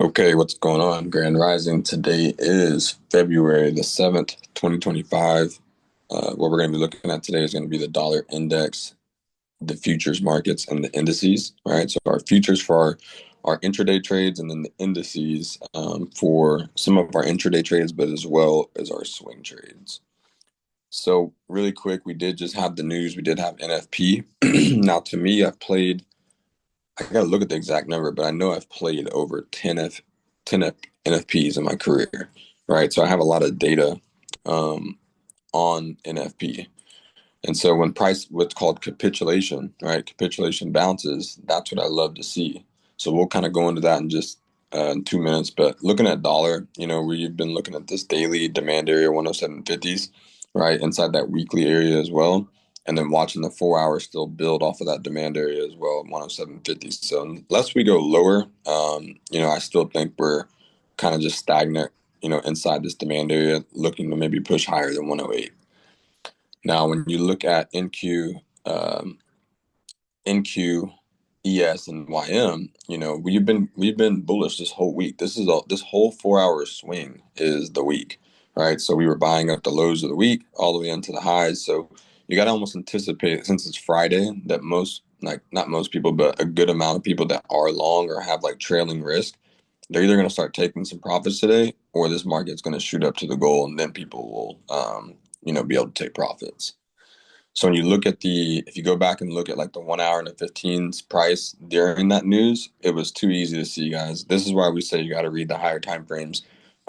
Okay, what's going on? Grand Rising. Today is February the 7th, 2025. What we're going to be looking at today is going to be the dollar index, the futures markets, and the indices, right? So our futures for our intraday trades, and then the indices for some of our intraday trades, but as well as our swing trades. So really quick, we did just have the news. We did have NFP. Now, to me, I got to look at the exact number, but I know I've played over 10 NFPs in my career, right? So I have a lot of data on NFP. And so when price, what's called capitulation, right? Capitulation bounces, that's what I love to see. So we'll kind of go into that in just in 2 minutes. But looking at dollar, we've been looking at this daily demand area 107.50s, right? Inside that weekly area as well. And then watching the 4 hours still build off of that demand area as well, 107.50. So unless we go lower, I still think we're kind of just stagnant, inside this demand area, looking to maybe push higher than 108. Now, when you look at NQ, ES, and YM, we've been bullish this whole week. This whole 4 hour swing is the week, right? So we were buying up the lows of the week all the way into the highs. So you got to almost anticipate, since it's Friday, that not most people, but a good amount of people that are long or have like trailing risk, they're either going to start taking some profits today, or this market's going to shoot up to the goal, and then people will, be able to take profits. So when you look at if you go back and look at like the 1 hour and the 15's price during that news, it was too easy to see, guys. This is why we say you got to read the higher time frames,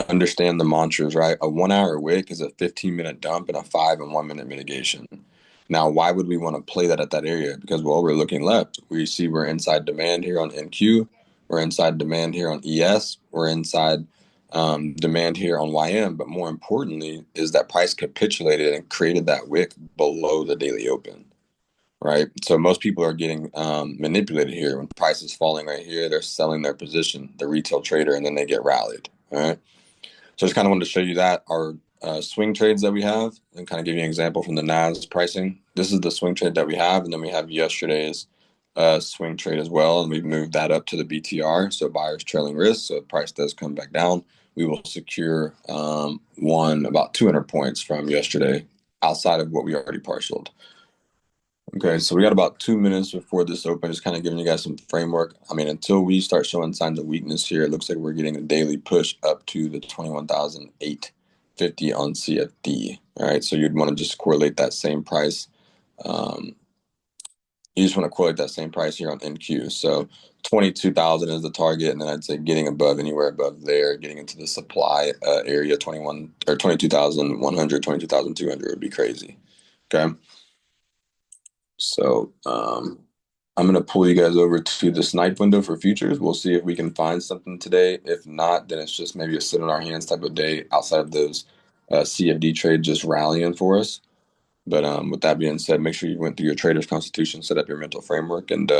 understand the mantras, right? A 1 hour wick is a 15-minute dump and a 5 and 1 minute mitigation. Now, why would we want to play that at that area? Because, well, we're looking left. We see we're inside demand here on NQ. We're inside demand here on ES. We're inside demand here on YM. But more importantly, is that price capitulated and created that wick below the daily open, right? So most people are getting manipulated here. When price is falling right here, they're selling their position, the retail trader, and then they get rallied, all right? So I just kind of wanted to show you that our swing trades that we have, and kind of give you an example from the NAS pricing. This is the swing trade that we have, and then we have yesterday's swing trade as well, and we've moved that up to the BTR, so buyers trailing risk. So if price does come back down, we will secure about 200 points from yesterday outside of what we already partialed. Okay, so we got about 2 minutes before this open, just kind of giving you guys some framework. I mean, until we start showing signs of weakness here, it looks like we're getting a daily push up to the 21,850 on CFD. All right, so you'd want to just correlate that same price. You just want to correlate that same price here on NQ. So 22,000 is the target, and then I'd say getting above, anywhere above there, getting into the supply area, 21 or 22,100, 22,200 would be crazy. Okay. So I'm going to pull you guys over to the snipe window for futures. We'll see if we can find something today. If not, then it's just maybe a sit on our hands type of day outside of those CFD trades just rallying for us. But with that being said, make sure you went through your trader's constitution, set up your mental framework, and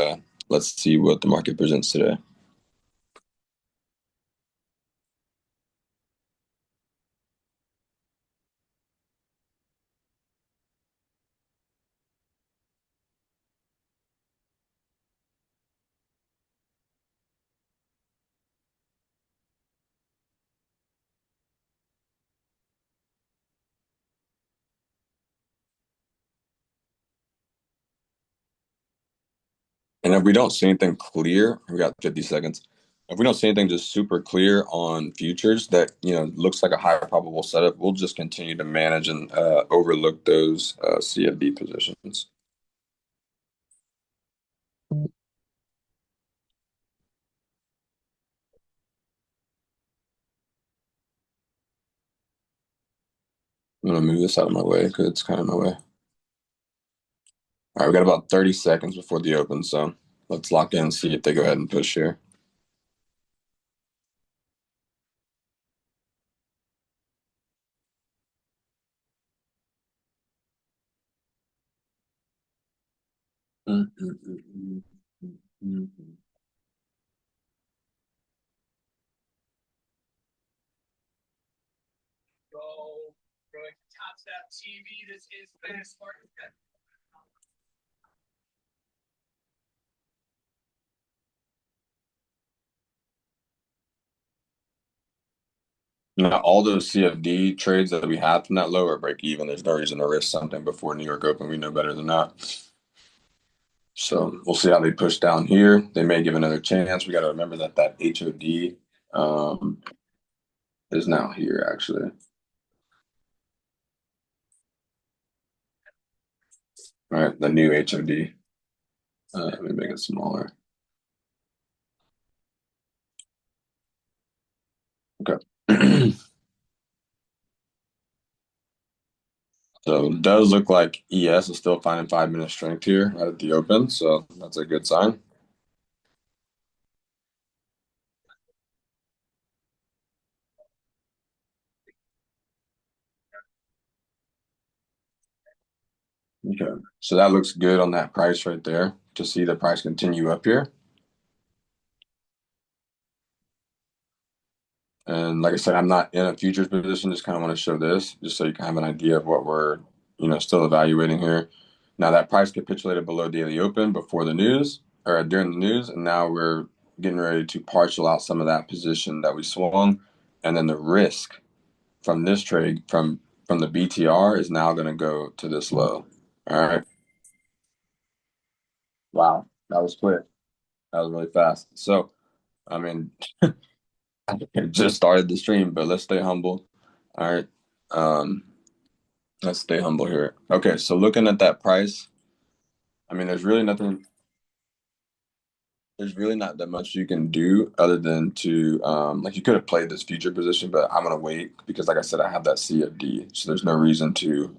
let's see what the market presents today. And if we don't see anything clear, we got 50 seconds. If we don't see anything just super clear on futures that looks like a higher probable setup, we'll just continue to manage and overlook those CFD positions. I'm gonna move this out of my way because it's kind of in my way. All right, we got about 30 seconds before the open, so let's lock in and see if they go ahead and push here. Topstep. This is fast market. Now, all those CFD trades that we had from that low are break even. There's no reason to risk something before New York Open. We know better than that. So we'll see how they push down here. They may give another chance. We got to remember that that HOD um, is now here, actually. All right, the new HOD. Let me make it smaller. Okay. So it does look like ES is still finding 5 minute strength here right at the open. So that's a good sign. Okay. So that looks good on that price right there to see the price continue up here. And like I said, I'm not in a futures position, just kind of want to show this just so you can have an idea of what we're, still evaluating here. Now that price capitulated below daily open before the news or during the news, and now we're getting ready to partial out some of that position that we swung. And then the risk from this trade from the BTR is now going to go to this low. All right. Wow. That was quick. That was really fast. So, I mean, I just started the stream, but let's stay humble. All right. Um, let's stay humble here. Okay, so looking at that price, I mean, there's really not that much you can do other than to, like you could have played this future position, but I'm gonna wait because, like I said, I have that CFD, so there's no reason to,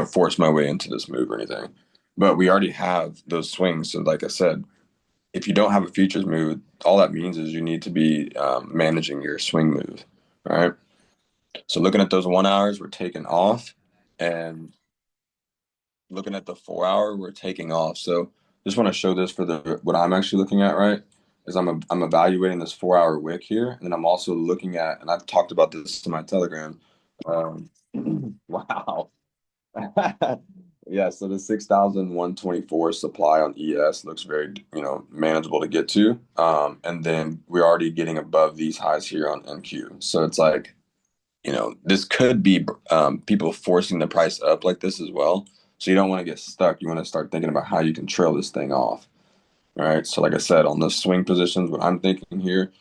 force my way into this move or anything. But we already have those swings, so like I said, if you don't have a futures move, all that means is you need to be managing your swing move, right? So looking at those 1 hours, we're taking off, and looking at the 4 hour, we're taking off. So just want to show this for the what I'm actually looking at, right? Is I'm evaluating this 4 hour wick here, and then I'm also looking at, and I've talked about this in my Telegram. Um, wow. Yeah, so the 6,124 supply on ES looks very, manageable to get to. And then we're already getting above these highs here on NQ. So it's like, this could be people forcing the price up like this as well. So you don't want to get stuck. You want to start thinking about how you can trail this thing off. All right. So like I said, on the swing positions, what I'm thinking here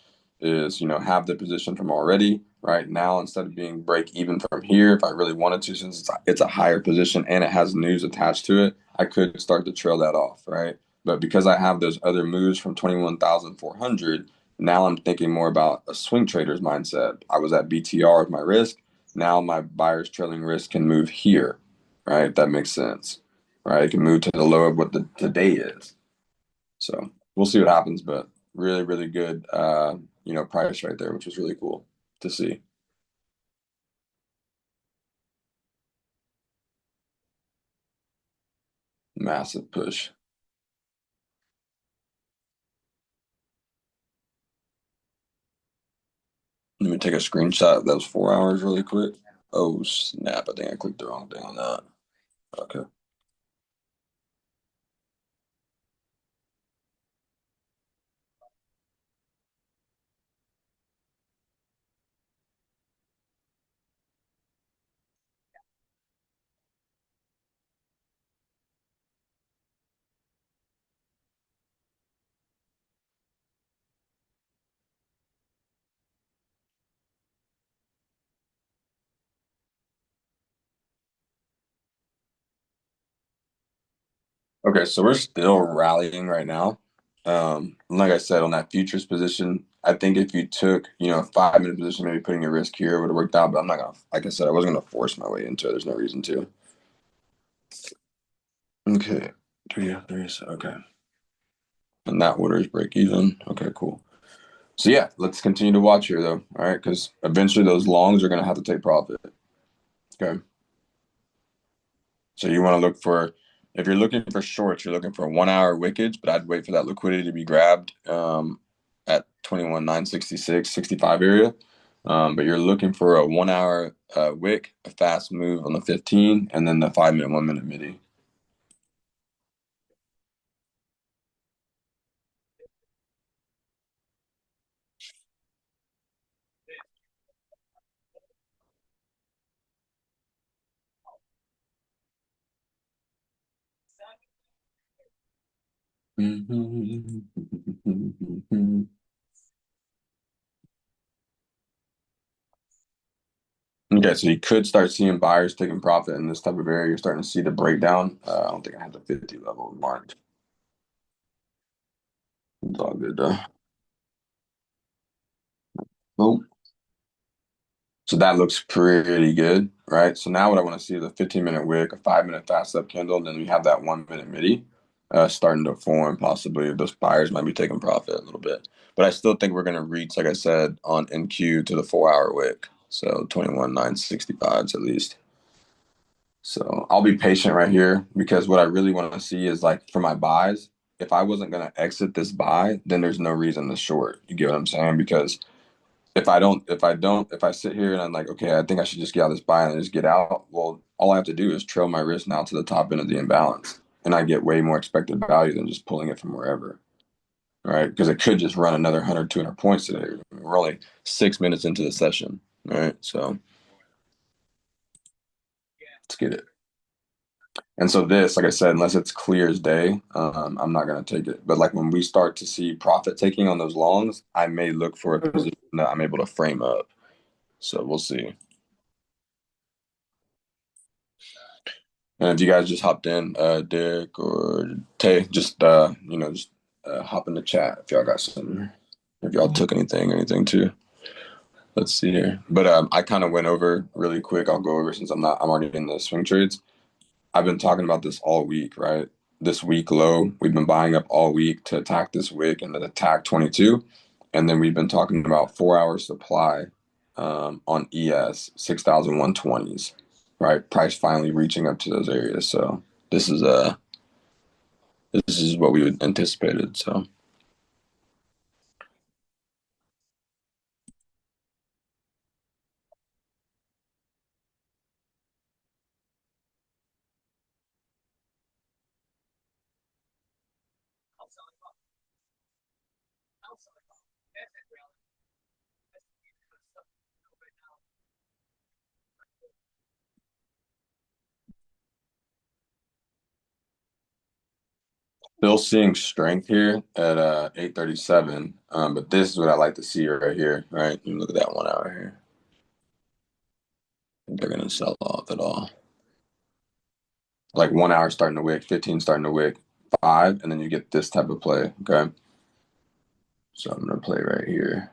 is, have the position from already right now instead of being break even from here. If I really wanted to, since it's a higher position and it has news attached to it, I could start to trail that off, right? But because I have those other moves from 21,400, now I'm thinking more about a swing trader's mindset. I was at BTR with my risk. Now my buyer's trailing risk can move here, right? If that makes sense, right? It can move to the low of what the today is. So we'll see what happens, but really, really good, price right there, which was really cool to see. Massive push. Let me take a screenshot of those 4 hours really quick. Oh, snap. I think I clicked the wrong thing on that. Okay. Okay, so we're still rallying right now. Like I said, on that futures position, I think if you took, a 5 minute position, maybe putting a risk here would have worked out, but I'm not gonna, like I said, I wasn't gonna force my way into it. There's no reason to. Okay. 3 okay. And that order is break even. Okay, cool. So yeah, let's continue to watch here though. All right, because eventually those longs are gonna have to take profit. Okay. So you want to look for if you're looking for shorts, you're looking for 1 hour wickage, but I'd wait for that liquidity to be grabbed at 21,966, 65 area. But you're looking for a 1 hour wick, a fast move on the 15, and then the 5 minute, 1 minute midi. Okay, so you could start seeing buyers taking profit in this type of area. You're starting to see the breakdown. I don't think I have the 50 level marked. It's all good though. Nope. So that looks pretty good, right? So now what I want to see is a 15-minute wick, a 5-minute fast up candle, and then we have that 1 minute midi starting to form. Possibly those buyers might be taking profit a little bit, but I still think we're going to reach, like I said, on NQ to the 4 hour wick. So 21,965s at least. So I'll be patient right here because what I really want to see is like for my buys, if I wasn't going to exit this buy, then there's no reason to short. You get what I'm saying? Because if I sit here and I'm like, okay, I think I should just get out of this buy and just get out. Well, all I have to do is trail my risk now to the top end of the imbalance, and I get way more expected value than just pulling it from wherever, right? Because it could just run another 100, 200 points today. We're only 6 minutes into the session, right? So let's get it. And so this, like I said, unless it's clear as day, I'm not going to take it. But like when we start to see profit taking on those longs, I may look for a position that I'm able to frame up. So we'll see. And if you guys just hopped in, Derek or Tay, just hop in the chat if y'all got something. If y'all took anything too. Let's see here. But I kind of went over really quick. I'll go over since I'm already in the swing trades. I've been talking about this all week, right? This week low, we've been buying up all week to attack this wick and then attack 22. And then we've been talking about 4 hour supply on ES, 6,120s, right? Price finally reaching up to those areas. So this is this is what we would anticipated. So still seeing strength here at 837. But this is what I like to see right here, right? You look at that 1 hour here. I think they're gonna sell off at all. Like 1 hour starting to wick, 15 starting to wick, five, and then you get this type of play. Okay. So I'm gonna play right here.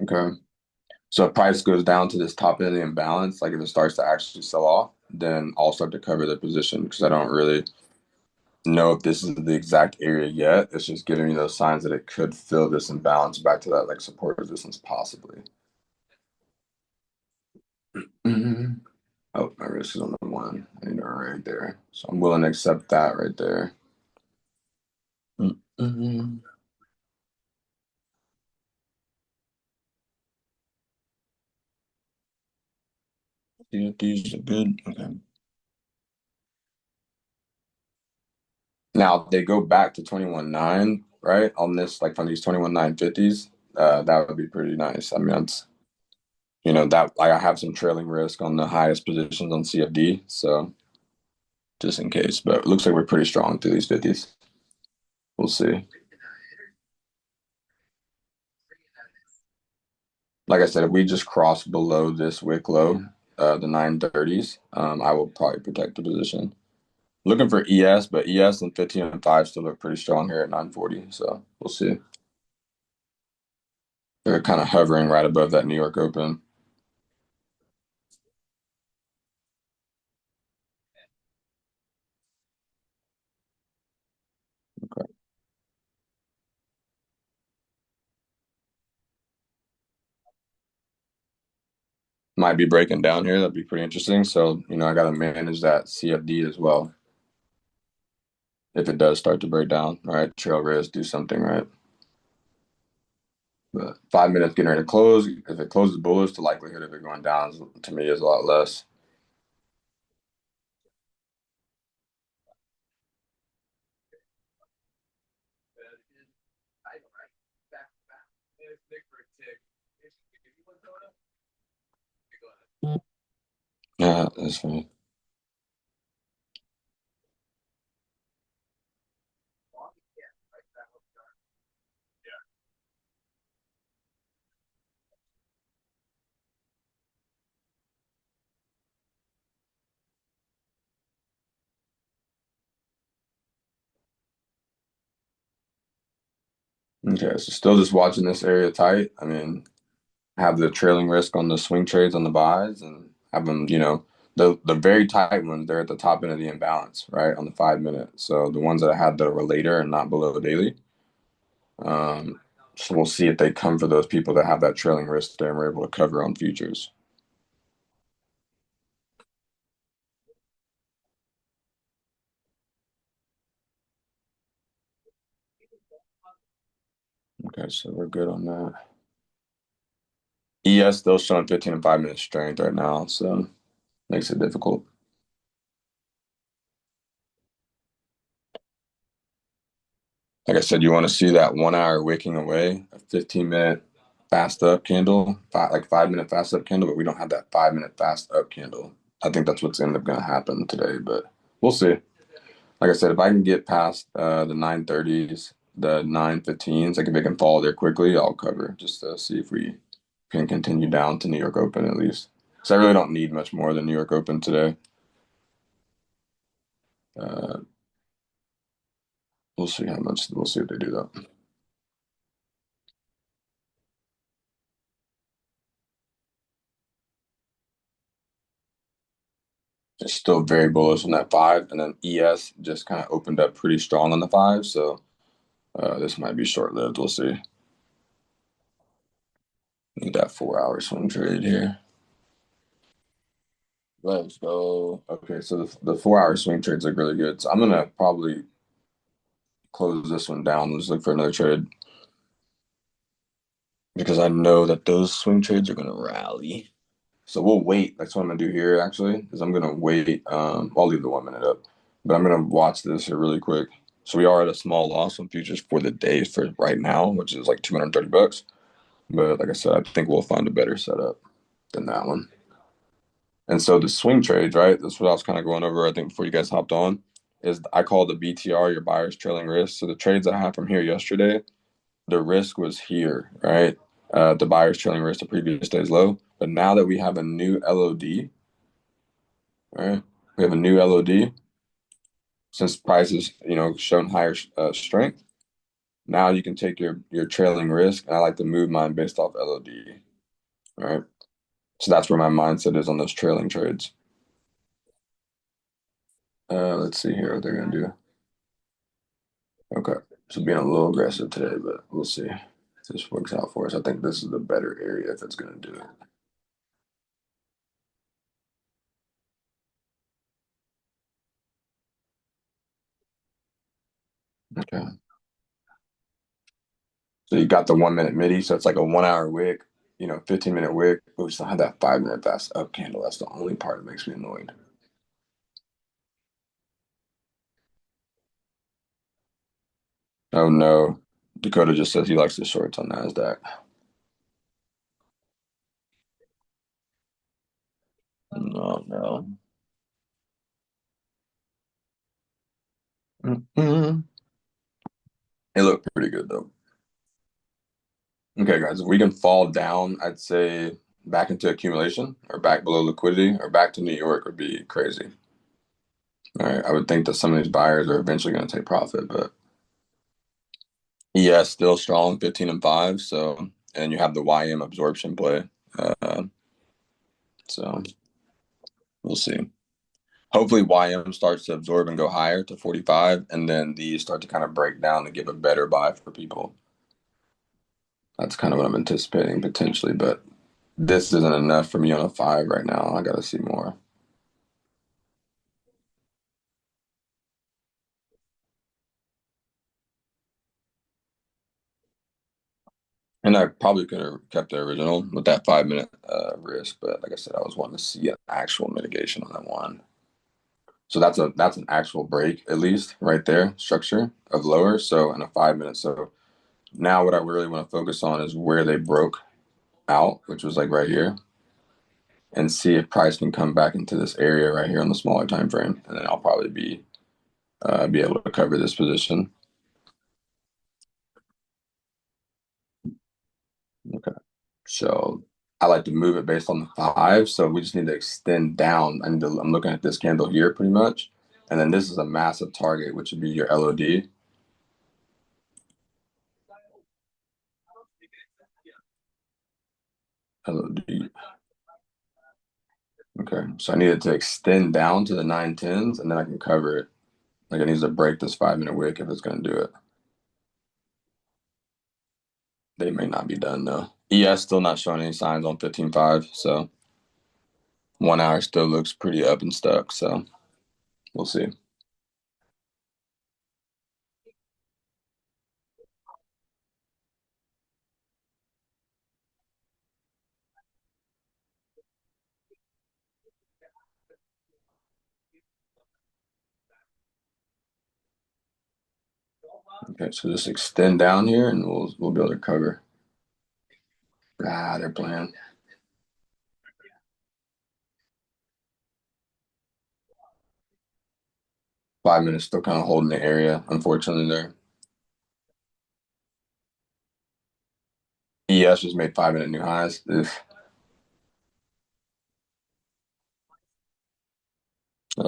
Okay. So if price goes down to this top end of the imbalance, like if it starts to actually sell off, then I'll start to cover the position because I don't really know if this is the exact area yet. It's just giving me those signs that it could fill this imbalance back to that like support resistance possibly. Mhm. Oh, my risk is on the one. I need to right there. So I'm willing to accept that right there. Mhm. Yeah, these are good. Okay. Now they go back to 21.9, right? On this, like from these 21.950s, that would be pretty nice. I mean, that's that like I have some trailing risk on the highest positions on CFD, so just in case. But it looks like we're pretty strong through these 50s. We'll see. Like I said, if we just cross below this wick low, the 930s, I will probably protect the position. Looking for ES, but ES and 15 and 5 still look pretty strong here at 940. So we'll see. They're kind of hovering right above that New York Open. Okay. Might be breaking down here. That'd be pretty interesting. So, I got to manage that CFD as well. If it does start to break down, all right, trail risk, do something, right? But 5 minutes getting ready to close. If it closes bullish, the likelihood of it going down to me is a lot less. Yeah, that's fine. Okay, so still just watching this area tight. I mean, have the trailing risk on the swing trades on the buys and have them, the very tight ones, they're at the top end of the imbalance, right? On the 5 minute. So the ones that had the relator and not below daily. Um, so we'll see if they come for those people that have that trailing risk there and we're able to cover on futures. Okay, so we're good on that. ES still showing 15 and 5 minute strength right now, so makes it difficult. Like I said, you want to see that 1 hour wicking away, a 15-minute fast up candle, 5 minute fast up candle, but we don't have that 5 minute fast up candle. I think that's what's ended up going to happen today, but we'll see. Like I said, if I can get past the 9:30s, the 9:15s, like if it can fall there quickly, I'll cover just to see if we can continue down to New York Open at least. So I really don't need much more than New York Open today. Uh, we'll see how much. We'll see if they do that. It's still very bullish on that five, and then ES just kind of opened up pretty strong on the five. So this might be short lived. We'll see. Need that 4 hour swing trade here. Let's go. Okay, so the 4 hour swing trades look really good. So I'm gonna probably close this one down. Let's look for another trade because I know that those swing trades are gonna rally. So we'll wait. That's what I'm gonna do here actually, is I'm gonna wait. I'll leave the 1 minute up, but I'm gonna watch this here really quick. So we are at a small loss on futures for the day for right now, which is like 230 bucks. But like I said, I think we'll find a better setup than that one. And so the swing trades, right? That's what I was kind of going over, I think, before you guys hopped on, is I call the BTR your buyer's trailing risk. So the trades I had from here yesterday, the risk was here, right? The buyer's trailing risk, the previous day's low. But now that we have a new LOD, right? We have a new LOD since prices, shown higher strength. Now you can take your trailing risk, and I like to move mine based off LOD, right? So that's where my mindset is on those trailing trades. Let's see here what they're gonna do. Okay, so being a little aggressive today, but we'll see if this works out for us. I think this is the better area if it's gonna do it. Okay, so you got the 1 minute midi, so it's like a 1 hour wick, 15-minute wick, but we still have that 5 minute fast up candle. That's the only part that makes me annoyed. Oh no, Dakota just says he likes the shorts on Nasdaq. No, no. Mm-mm. It looked pretty good though. Okay, guys, if we can fall down, I'd say back into accumulation or back below liquidity or back to New York would be crazy. All right, I would think that some of these buyers are eventually going to take profit, but yeah, still strong, 15 and 5. So, and you have the YM absorption play. Uh, so we'll see. Hopefully, YM starts to absorb and go higher to 45, and then these start to kind of break down and give a better buy for people. That's kind of what I'm anticipating potentially, but this isn't enough for me on a five right now. I got to see more. And I probably could have kept the original with that 5 minute risk, but like I said, I was wanting to see an actual mitigation on that one. So that's an actual break at least right there, structure of lower. So in a 5 minute. So now what I really want to focus on is where they broke out, which was like right here, and see if price can come back into this area right here on the smaller time frame, and then I'll probably be able to cover this position. Okay. So I like to move it based on the five. So we just need to extend down. I'm looking at this candle here pretty much. And then this is a massive target, which would be your LOD. Hello, D. Okay, so I need it to extend down to the 910s, and then I can cover it. Like it needs to break this 5 minute wick if it's going to do it. They may not be done though. ES still not showing any signs on 15.5, so 1 hour still looks pretty up and stuck. So we'll see. Okay, so just extend down here, and we'll be able to cover. Ah, they're playing. 5 minutes still kind of holding the area. Unfortunately, there. ES just made 5 minute new highs. Ugh.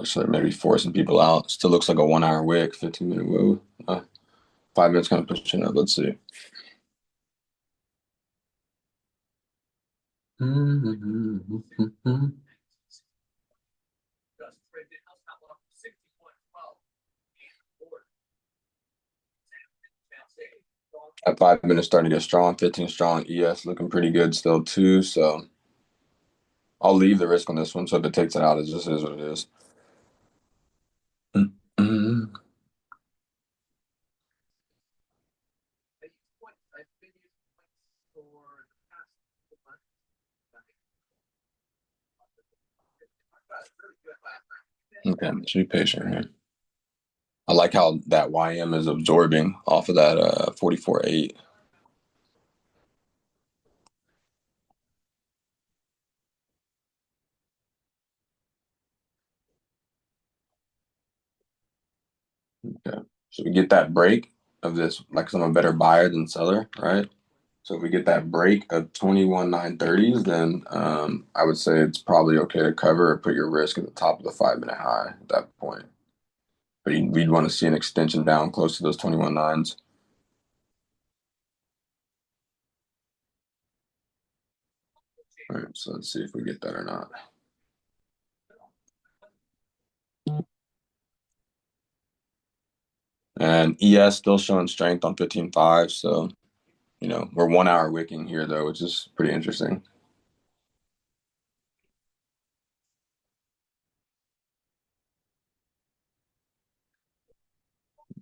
So maybe forcing people out. Still looks like a 1 hour wick, 15 minute woo. 5 minutes kind of pushing up. Let's see. At 5 minutes starting to get strong, 15 strong. ES looking pretty good still too. So I'll leave the risk on this one. So if it takes it out, it just is what it is. Okay, just be patient here. I like how that YM is absorbing off of that 44.8. Okay. So we get that break of this, like 'cause I'm a better buyer than seller, right? So if we get that break of 21,930s, then I would say it's probably okay to cover or put your risk at the top of the 5 minute high at that point. But we'd want to see an extension down close to those 21.9s. All right, so let's see if we get that or not. And ES still showing strength on 15.5. So, we're 1 hour wicking here, though, which is pretty interesting.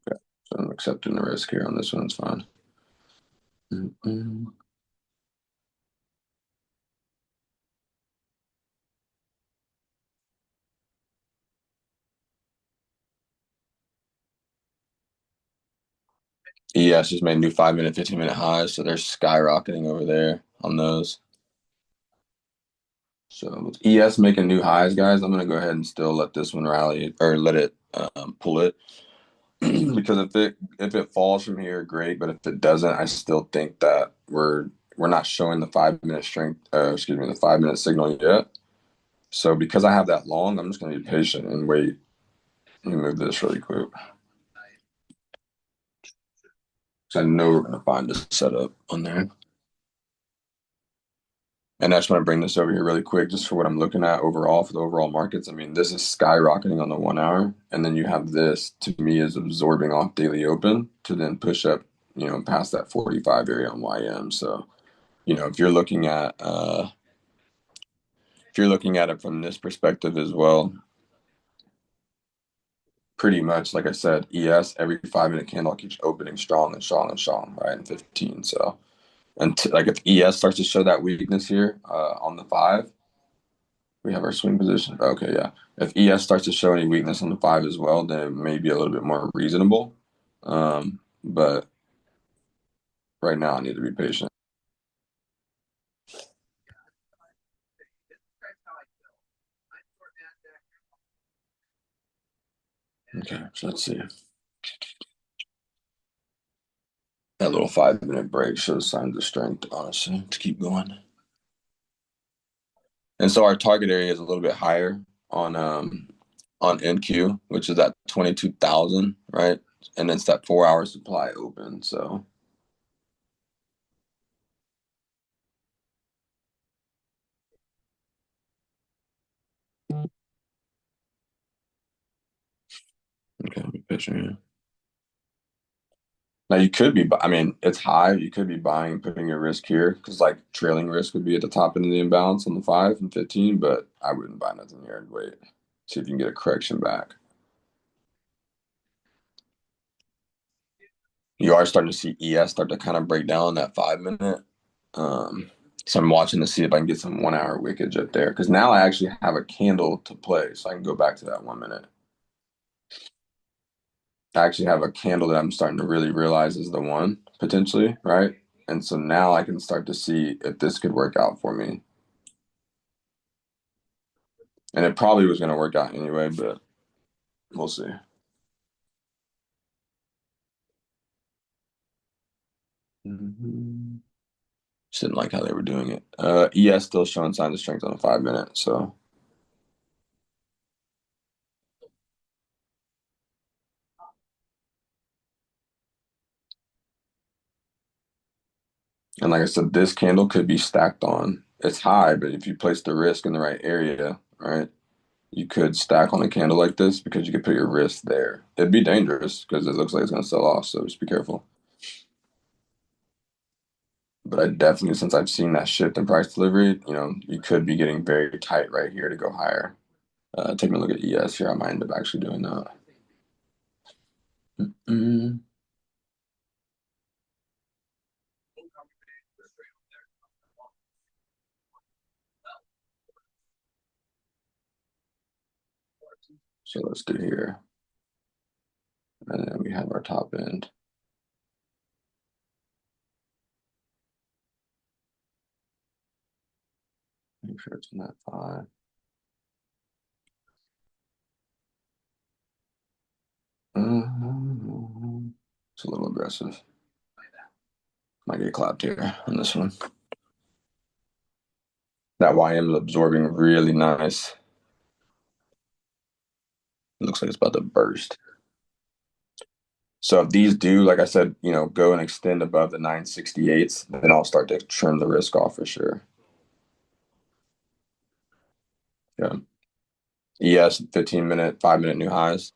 Okay. So I'm accepting the risk here on this one. It's fine. Mm-mm. ES just made new 5 minute, 15 minute highs. So they're skyrocketing over there on those. So with ES making new highs, guys, I'm gonna go ahead and still let this one rally or let it pull it because if it falls from here, great. But if it doesn't, I still think that we're not showing the 5 minute strength. Excuse me, the 5 minute signal yet. So because I have that long, I'm just gonna be patient and wait. Let me move this really quick. Because I know we're gonna find this setup on there. And I just want to bring this over here really quick, just for what I'm looking at overall for the overall markets. I mean, this is skyrocketing on the 1 hour, and then you have this to me is absorbing off daily open to then push up, past that 45 area on YM. So, if you're looking at it from this perspective as well, pretty much like I said, ES every 5 minute candle keeps opening strong and strong and strong, right? In 15. So, and like if ES starts to show that weakness here on the 5. We have our swing position. Okay, yeah. If ES starts to show any weakness on the 5 as well, then it may be a little bit more reasonable. But right now, I need to be patient. Okay, so let's see. That little 5 minute break shows signs of strength, honestly, to keep going. And so our target area is a little bit higher on NQ, which is at 22,000, right? And it's that 4 hour supply open. So Okay, big picture. Yeah. Now you could be, I mean, it's high. You could be buying, putting your risk here because like trailing risk would be at the top end of the imbalance on the 5 and 15, but I wouldn't buy nothing here and wait. See if you can get a correction back. You are starting to see ES start to kind of break down that 5 minute. Um, so I'm watching to see if I can get some 1 hour wickage up there because now I actually have a candle to play, so I can go back to that 1 minute. I actually have a candle that I'm starting to really realize is the one potentially, right? And so now I can start to see if this could work out for me. And it probably was going to work out anyway, but we'll see. Mhm. Just didn't like how they were doing it. ES still showing signs of strength on the 5 minute. So, and like I said, this candle could be stacked on. It's high, but if you place the risk in the right area, right, you could stack on a candle like this because you could put your risk there. It'd be dangerous because it looks like it's going to sell off. So just be careful. But I definitely, since I've seen that shift in price delivery, you could be getting very tight right here to go higher. Taking a look at ES here, I might end up actually doing that. Mm-mm. So let's do here. And then we have our top end. Make sure it's in that 5. It's a little aggressive. Might get clapped here on this one. That YM is absorbing really nice. It looks like it's about to burst. So if these do, like I said, go and extend above the 968s, then I'll start to trim the risk off for sure. Yeah. Yes, 15-minute, 5 minute new highs,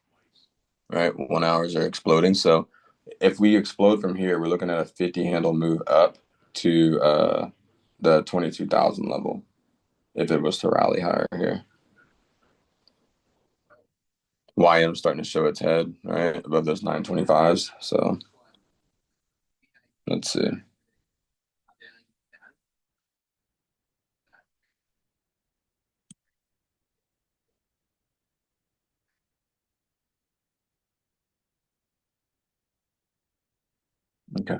right? 1 hours are exploding. So if we explode from here, we're looking at a 50 handle move up to the 22,000 level if it was to rally higher here. YM starting to show its head, right? Above those 925s. So let's see. Okay.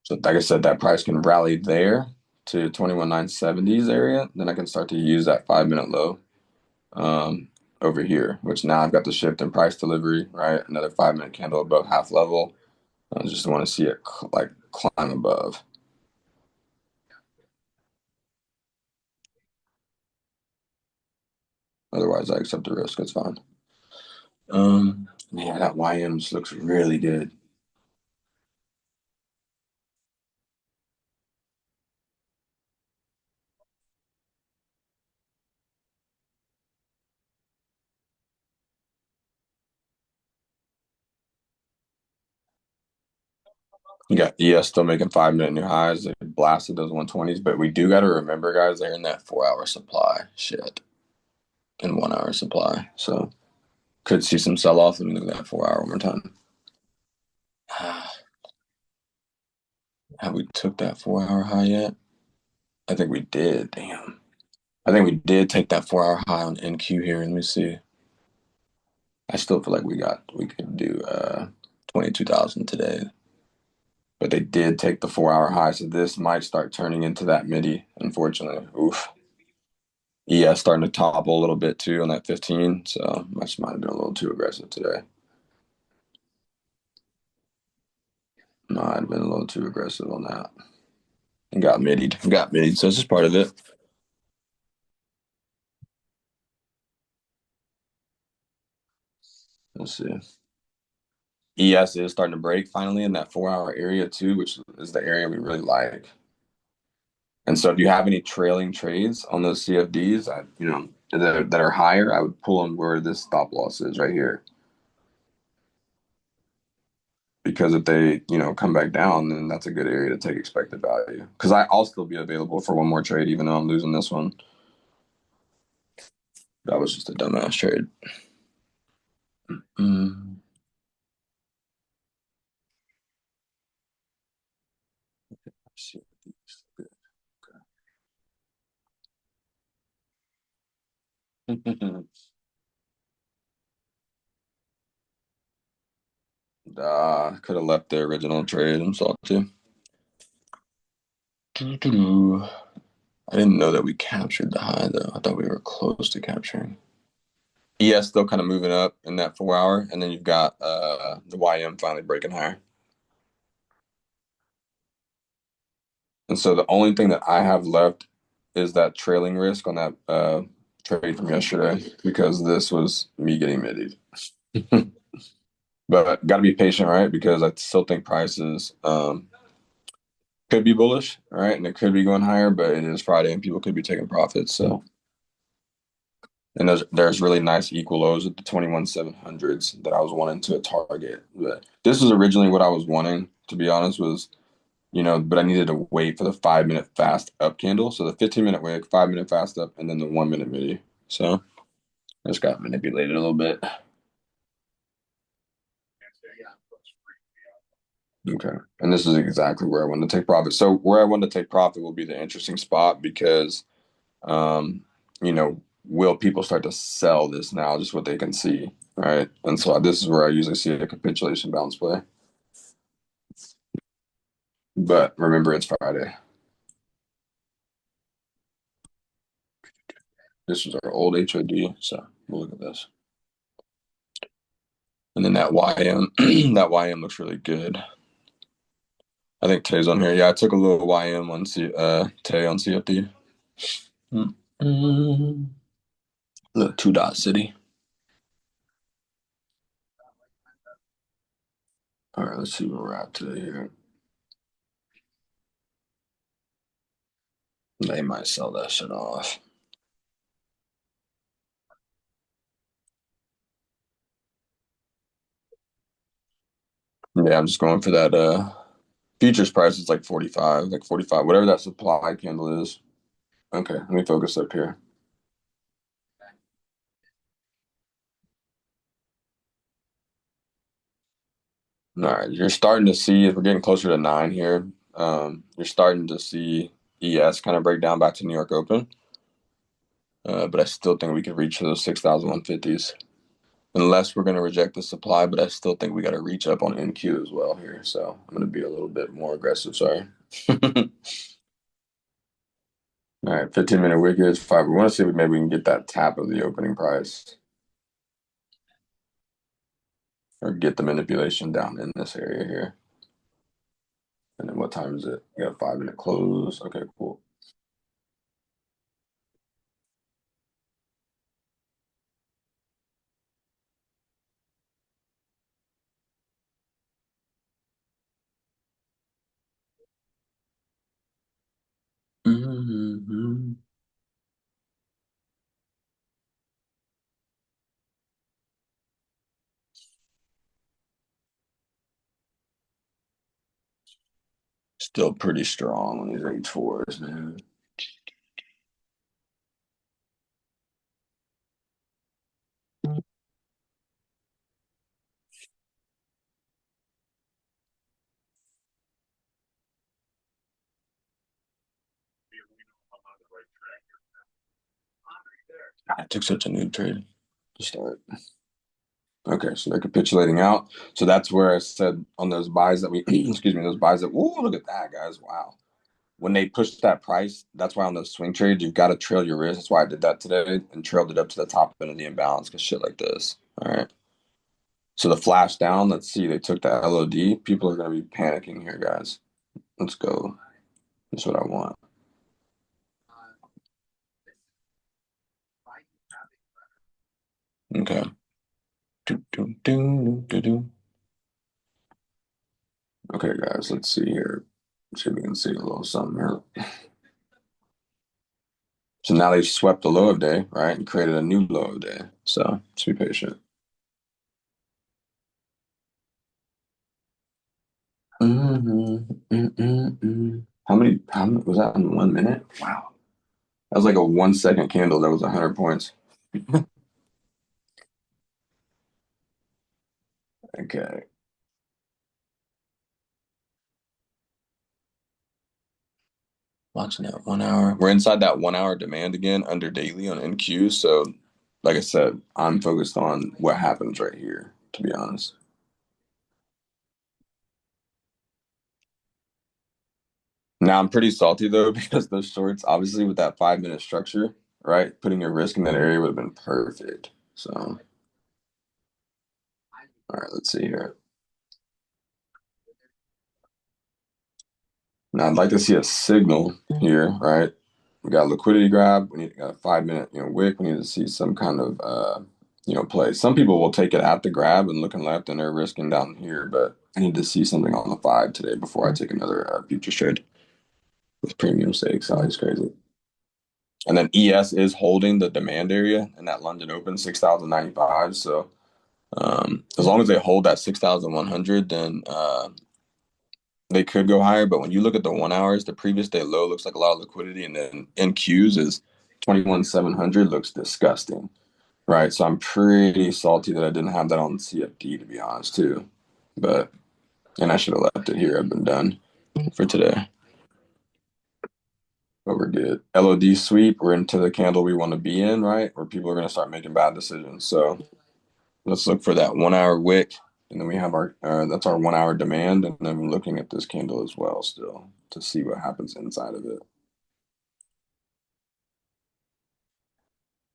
So like I said, that price can rally there to 21,970s area. Then I can start to use that 5 minute low um, over here, which now I've got the shift in price delivery, right? Another 5 minute candle above half level. I just want to see it like climb above. Otherwise, I accept the risk. It's fine. Yeah, that YM just looks really good. You got ES still making 5 minute new highs. They blasted those 120s, but we do got to remember, guys, they're in that 4 hour supply shit and 1 hour supply. So could see some sell off. Let me look at that 4 hour one more time. Have we took that 4 hour high yet? I think we did. Damn. I think we did take that 4 hour high on NQ here. Let me see. I still feel like we could do 22,000 today. But they did take the 4 hour high, so this might start turning into that midi, unfortunately. Oof. Yeah, starting to topple a little bit too on that 15, so I just might have been a little too aggressive today. Might have been a little too aggressive on that. And got midied, so it's just part of it. Let's see. ES is starting to break finally in that 4 hour area too, which is the area we really like. And so if you have any trailing trades on those CFDs, that are higher, I would pull them where this stop loss is right here. Because if they, come back down, then that's a good area to take expected value. Because I'll still be available for one more trade, even though I'm losing this one. That was just a dumbass trade. Mm. Let's see what these look. Could have left the original trade. I'm salty. Doo-doo-doo. I didn't know that we captured the high though. I thought we were close to capturing. ES still kind of moving up in that 4 hour, and then you've got the YM finally breaking higher. And so the only thing that I have left is that trailing risk on that trade from yesterday because this was me getting middied. But got to be patient, right? Because I still think prices could be bullish, right? And it could be going higher, but it is Friday and people could be taking profits. So, and there's really nice equal lows at the 21,700s that I was wanting to target. But this was originally what I was wanting, to be honest, was but I needed to wait for the 5 minute fast up candle. So the 15-minute wick, 5 minute fast up, and then the 1 minute midi. So I just got manipulated a little bit. Okay. And this is exactly where I wanted to take profit. So where I wanted to take profit will be the interesting spot because, um, will people start to sell this now, just what they can see, right? And so this is where I usually see a capitulation bounce play. But remember, it's Friday. This was our old HOD, so we'll look at this. And then that YM, that YM looks really good. I think Tay's on here. Yeah, I took a little YM on Tay on CFD. Mm-hmm. Look, 2 dot city. All right, let's see where we're at today here. They might sell that shit off. Yeah, I'm just going for that futures price is like 45, whatever that supply candle is. Okay, let me focus up here. All right, you're starting to see as we're getting closer to 9 here. You're starting to see ES kind of break down back to New York Open. But I still think we could reach those 6,150s. Unless we're going to reject the supply, but I still think we got to reach up on NQ as well here. So I'm going to be a little bit more aggressive. Sorry. All right, 15-minute wickets, 5. We want to see if maybe we can get that tap of the opening price or get the manipulation down in this area here. And then what time is it? We got a 5 minute close. Okay, cool. Mm-hmm. Still pretty strong on these H4s, man. I took such a noob trade to start. Okay, so they're capitulating out. So that's where I said on those buys that we, excuse me, those buys that, whoa, look at that, guys. Wow. When they push that price, that's why on those swing trades, you've got to trail your risk. That's why I did that today and trailed it up to the top end of the imbalance because shit like this. All right. So the flash down, let's see, they took the LOD. People are going to be panicking here, guys. Let's go. That's what I want. Okay. Do, do, do, do, do. Okay, guys, let's see here. See if we can see a little something here. So now they've swept the low of day, right, and created a new low of day. So just be patient. How many was that in 1 minute? Wow. That was like a 1 second candle. That was 100 points. Okay. Watching that 1 hour. We're inside that 1 hour demand again under daily on NQ. So, like I said, I'm focused on what happens right here, to be honest. Now, I'm pretty salty though, because those shorts, obviously, with that 5 minute structure, right? Putting your risk in that area would have been perfect. So, all right, let's see here. Now, I'd like to see a signal here, right? We got a liquidity grab. We need got a 5 minute, wick. We need to see some kind of, play. Some people will take it at the grab and looking left, and they're risking down here. But I need to see something on the 5 today before I take another future trade with premium stakes. Oh, it's crazy. And then ES is holding the demand area in that London Open 6,095. So as long as they hold that 6,100, then they could go higher. But when you look at the 1 hours, the previous day low looks like a lot of liquidity, and then NQs is 21,700 looks disgusting, right? So I'm pretty salty that I didn't have that on CFD, to be honest, too. But and I should have left it here. I've been done for today, but we're good. LOD sweep. We're into the candle we want to be in, right? Where people are going to start making bad decisions. So let's look for that 1 hour wick, and then we have our that's our 1 hour demand, and then we're looking at this candle as well still to see what happens inside of it.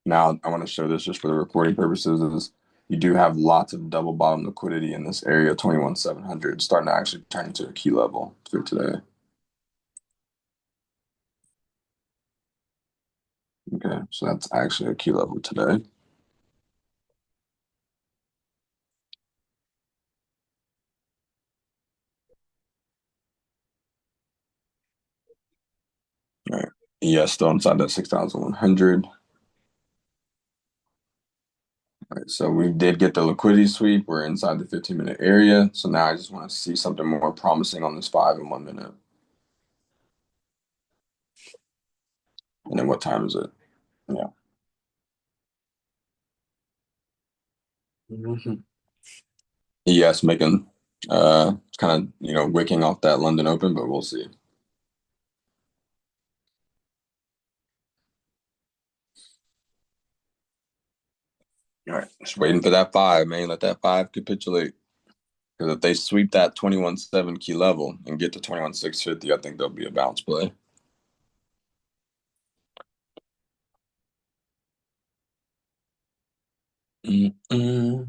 Now I want to show this just for the recording purposes is you do have lots of double bottom liquidity in this area, 21,700, starting to actually turn into a key level for today. Okay, so that's actually a key level today. All right. Yeah, still inside that 6,100. All right, so we did get the liquidity sweep. We're inside the 15-minute area. So now I just want to see something more promising on this 5 and 1 minute. And then what time is it? Yeah. Mhm. Yes, making kind of, wicking off that London Open, but we'll see. All right. Just waiting for that 5, man. Let that 5 capitulate. Because if they sweep that 21.7 key level and get to 21.650, I think there'll be a bounce play. Mm-mm.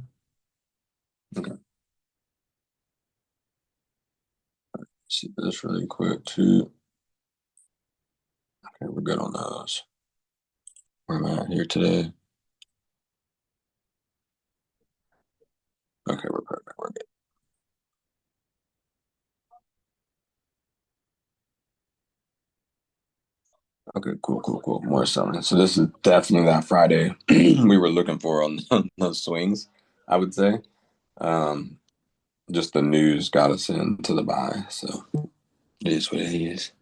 Okay. See this really quick too. Okay, we're good on those. Where am I at here today? Okay, we're perfect. We're good. Okay, cool, cool, cool. More selling. So this is definitely that Friday we were looking for on those swings, I would say. Um, just the news got us into the buy, so it is what it is.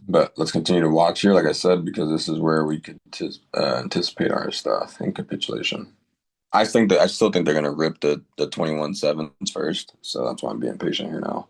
But let's continue to watch here, like I said, because this is where we could anticipate our stuff in capitulation. I still think they're gonna rip the 21.7s first, so that's why I'm being patient here now.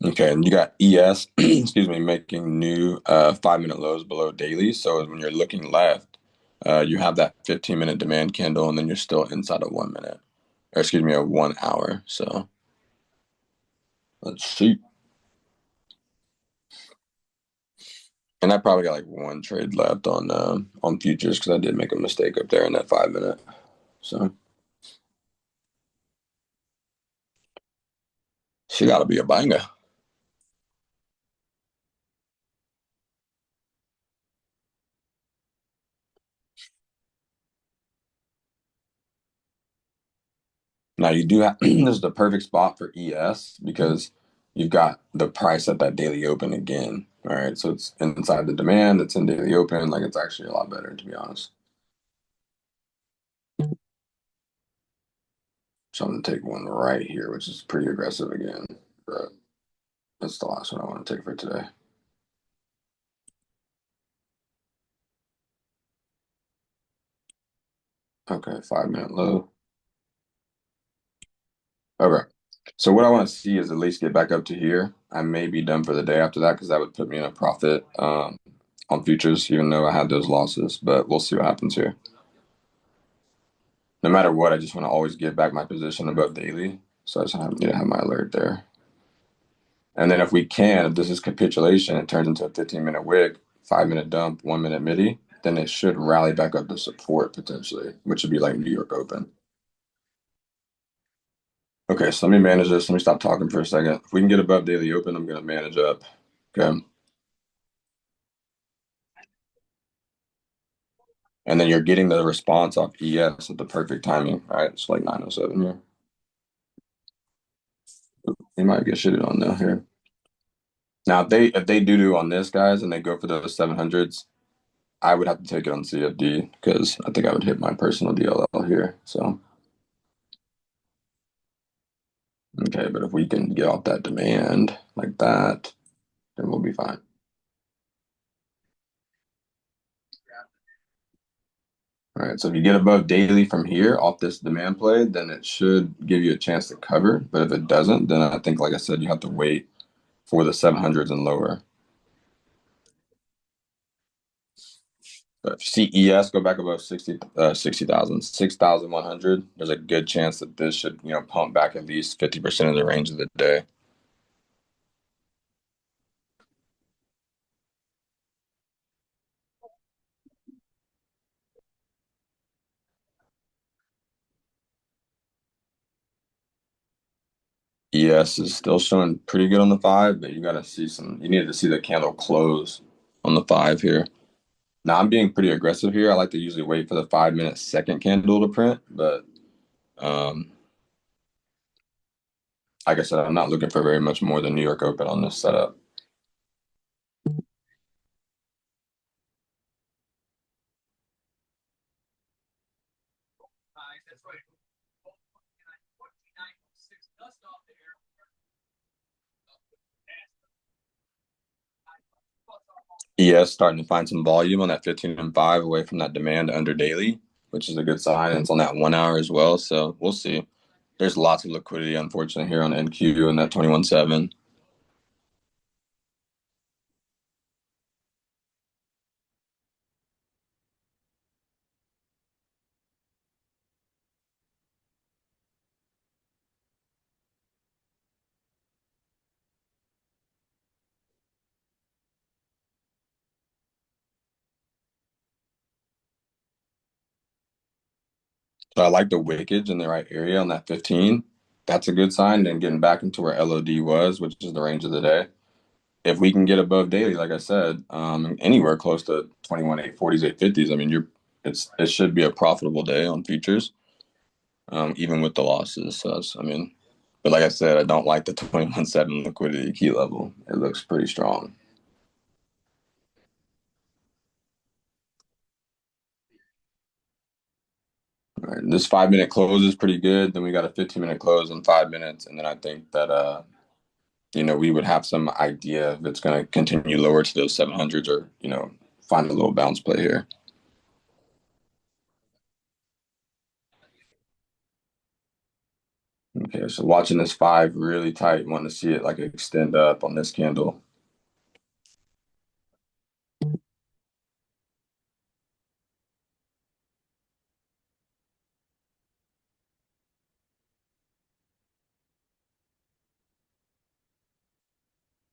Okay, and you got ES, excuse me, making new 5 minute lows below daily. So when you're looking left, you have that 15-minute demand candle, and then you're still inside of 1 minute, or excuse me, a 1 hour. So let's see. And I probably got like one trade left on futures because I did make a mistake up there in that 5 minute. So she got to be a banger. Now you do have this is the perfect spot for ES because you've got the price at that daily open again. All right, so it's inside the demand, it's in daily open, like it's actually a lot better to be honest. So I'm gonna take one right here, which is pretty aggressive again, but that's the last one I want to take for today. Okay, 5 minute low. Okay. So what I want to see is at least get back up to here. I may be done for the day after that because that would put me in a profit on futures, even though I had those losses. But we'll see what happens here. No matter what, I just want to always get back my position above daily. So I just need to have my alert there. And then if we can, if this is capitulation, it turns into a 15-minute wick, 5 minute dump, 1 minute midi, then it should rally back up to support potentially, which would be like New York Open. Okay, so let me manage this. Let me stop talking for a second. If we can get above daily open, I'm going to manage up. Okay. And then you're getting the response off ES at the perfect timing, right? It's like 9:07 here. You might get shitted on though here. Now, if they do on this, guys, and they go for those 700s, I would have to take it on CFD because I think I would hit my personal DLL here. So, okay, but if we can get off that demand like that, then we'll be fine. All right, so if you get above daily from here off this demand play, then it should give you a chance to cover. But if it doesn't, then I think, like I said, you have to wait for the 700s and lower. But if you see ES go back above 60,000, 6,100, there's a good chance that this should, pump back at least 50% of the range of the day. ES is still showing pretty good on the five, but you need to see the candle close on the five here. Now I'm being pretty aggressive here. I like to usually wait for the 5 minute second candle to print, but um, like I said, I'm not looking for very much more than New York Open on this setup. ES starting to find some volume on that 15 and 5 away from that demand under daily, which is a good sign. And it's on that 1 hour as well. So we'll see. There's lots of liquidity, unfortunately, here on NQ and that 21.7. So I like the wickage in the right area on that 15. That's a good sign. Then getting back into where LOD was, which is the range of the day. If we can get above daily, like I said, anywhere close to 21, 840s, 850s, I mean, it should be a profitable day on futures, even with the losses. So I mean, but like I said, I don't like the 21.7 liquidity key level. It looks pretty strong. All right, this 5 minute close is pretty good. Then we got a 15-minute close in 5 minutes, and then I think that we would have some idea if it's going to continue lower to those 700s or find a little bounce play here. Okay, so watching this five really tight, want to see it like extend up on this candle.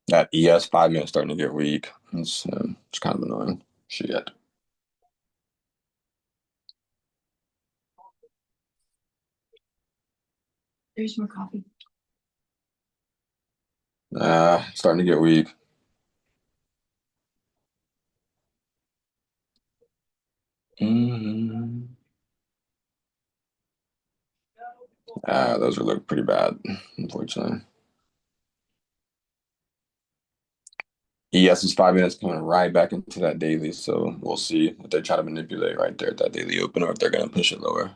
That ES 5 minute starting to get weak. It's kind of annoying. Shit. There's more coffee. Starting to get weak. Mm-hmm. Those are look pretty bad, unfortunately. Yes, it's 5 minutes coming right back into that daily, so we'll see if they try to manipulate right there at that daily open or if they're going to push it lower.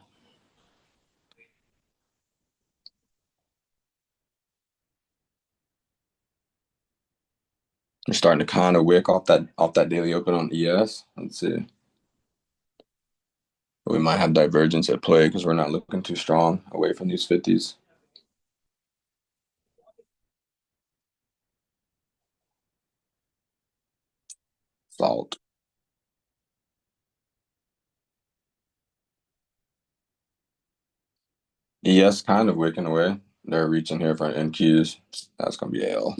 We're starting to kind of wick off that daily open on ES. Let's see. We might have divergence at play because we're not looking too strong away from these 50s. Salt. ES kind of wicking away. They're reaching here for an NQs. That's going to be a L.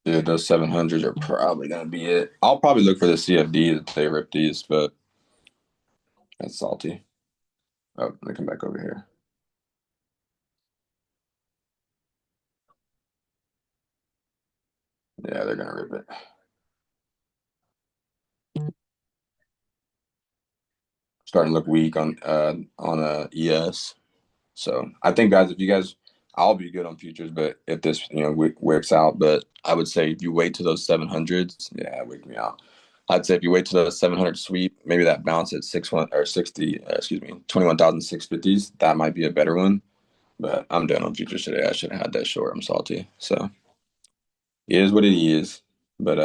Dude, those 700s are probably going to be it. I'll probably look for the CFD that they rip these, but that's salty. Oh, let me come back over here. Yeah, they're going to rip it. Starting to look weak on ES. So I think, guys, if you guys, I'll be good on futures, but if this works out, but I would say if you wait to those 700s, yeah, wake me out. I'd say if you wait to the 700 sweep, maybe that bounce at 61 or 60, excuse me, 21,650s, that might be a better one. But I'm done on futures today. I should have had that short. I'm salty. So it is what it is. But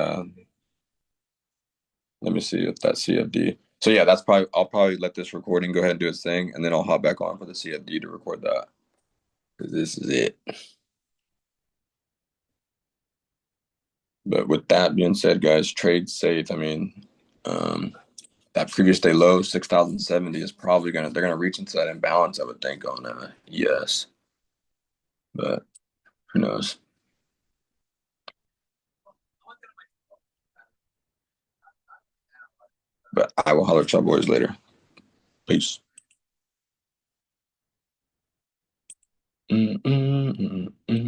let me see if that's CFD. So yeah, that's probably I'll probably let this recording go ahead and do its thing, and then I'll hop back on for the CFD to record that because this is it. But with that being said, guys, trade safe. I mean, um, that previous day low, 6,070 is probably they're gonna reach into that imbalance, I would think, on yes. But who knows? But I will holler at y'all boys later. Peace. Mm, mm, mm, mm.